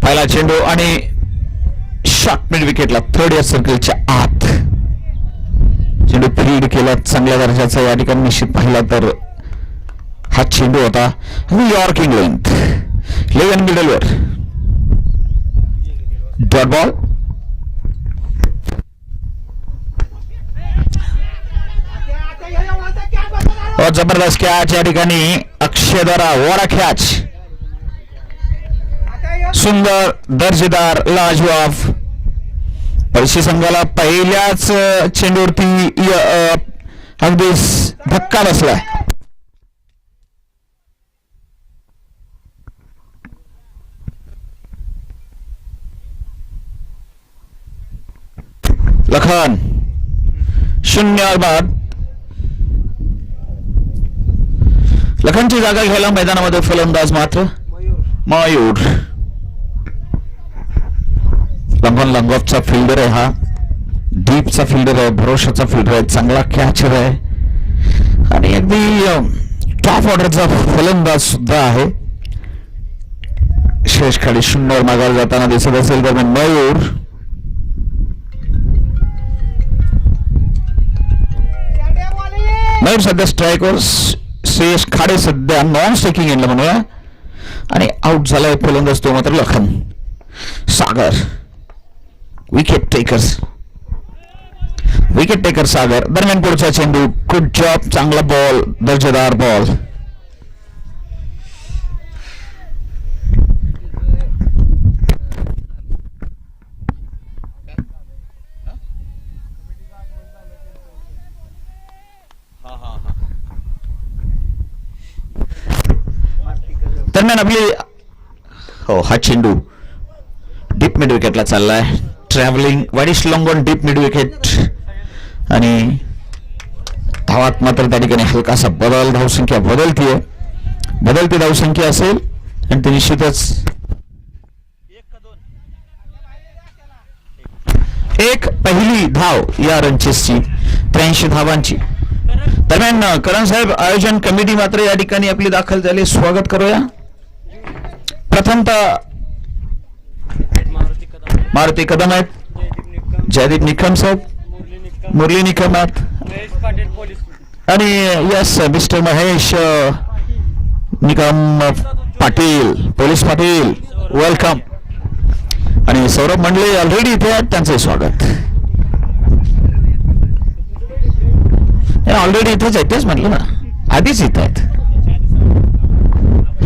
पहिला चेंडू आणि शॉट मिड विकेटला थर्ड या सर्कलच्या आत चेंडू फीड केला चांगल्या दर्जाचा या ठिकाणी निश्चित पाहिला तर हा चेंडू होता न्यूयॉर्क इंग्लंड 11 मिडलवर डॉट बॉल और जबरदस्त कॅच या ठिकाणी अक्षय द्वारा वॉरा कॅच सुंदर दर्जेदार लाजवाब पळशी संघाला पहिल्याच चेंडूवरती अगदीच धक्का बसलाय लखन 0 बाद लखनची जागा घ्यायला मैदानामध्ये फलंदाज मात्र मयूर लंगॉफचा फिल्डर आहे हा डीपचा फिल्डर आहे भरोशाचा फिल्डर आहे चांगला कॅचर आहे आणि अगदी टॉप ऑर्डरचा फलंदाज सुद्धा आहे शेष खाली 0 मागायला जाताना दिसत असेल तर मयूर सध्या स्ट्रायकवर श्रेयस खाडे सध्या नॉन स्ट्रायकिंग एंडला म्हणूया आणि आउट झालाय फलंदाज तो मात्र लखन सागर विकेट टेकर सागर दरम्यान पुढचा चेंडू गुड जॉब चांगला बॉल दर्जेदार बॉल दरम्यान आपली हो हा चेंडू डीप मिड विकेटला चाललाय travelling widish long on deep mid wicket आणि धावात मात्र त्या ठिकाणी हलकासा बदल धावसंख्या बदलती धावसंख्या असेल आणि ते निश्चितच एक पहिली धाव या रनचेसची 83 धावांची दरम्यान करण साहेब आयोजन कमिटी मात्र या ठिकाणी आपली दाखल झाली स्वागत करूया प्रथमतः मारुती कदम आहेत जयदीप निकम साहेब मुरली निकम आहेत आणि yes mister Mahesh Nikam Patil police Patil welcome आणि सौरभ मंडले ऑलरेडी इथे आहेत त्यांचं स्वागत ऑलरेडी इथेच आहेत तेच म्हटलं ना आधीच इथं आहेत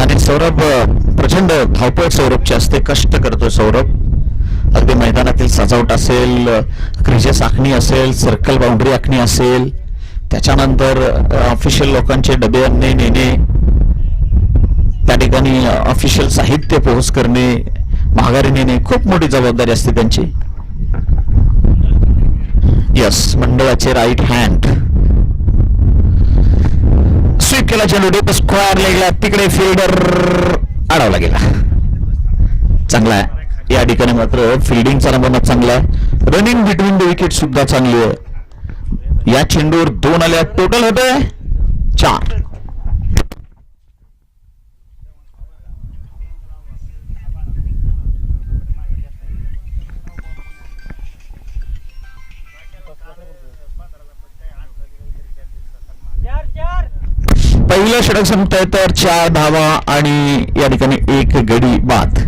आणि सौरभ प्रचंड धावपळ सौरभचे असते कष्ट करतो सौरभ अगदी मैदानातील सजावट असेल क्रिजेस आखणी असेल सर्कल बाउंड्री आखणी असेल त्याच्यानंतर ऑफिशियल लोकांचे डबे आणणे नेणे त्या ठिकाणी ऑफिशियल साहित्य पोहोच करणे माघारी नेणे खूप मोठी जबाबदारी असते त्यांची यस मंडळाचे राईट हँड स्वीप केला चेंडू डीप स्क्वेअर लेगला तिकडे फिल्डर अडवला गेला चांगला आहे या ठिकाणी मात्र फिल्डिंगचा नंबर चांगला आहे रनिंग बिटवीन द विकेट सुद्धा चांगली आहे या चेंडूवर 2 आल्या टोटल होते 4 पहिलं षटक संपतंय तर 4 धावा आणि या ठिकाणी 1 गडी बाद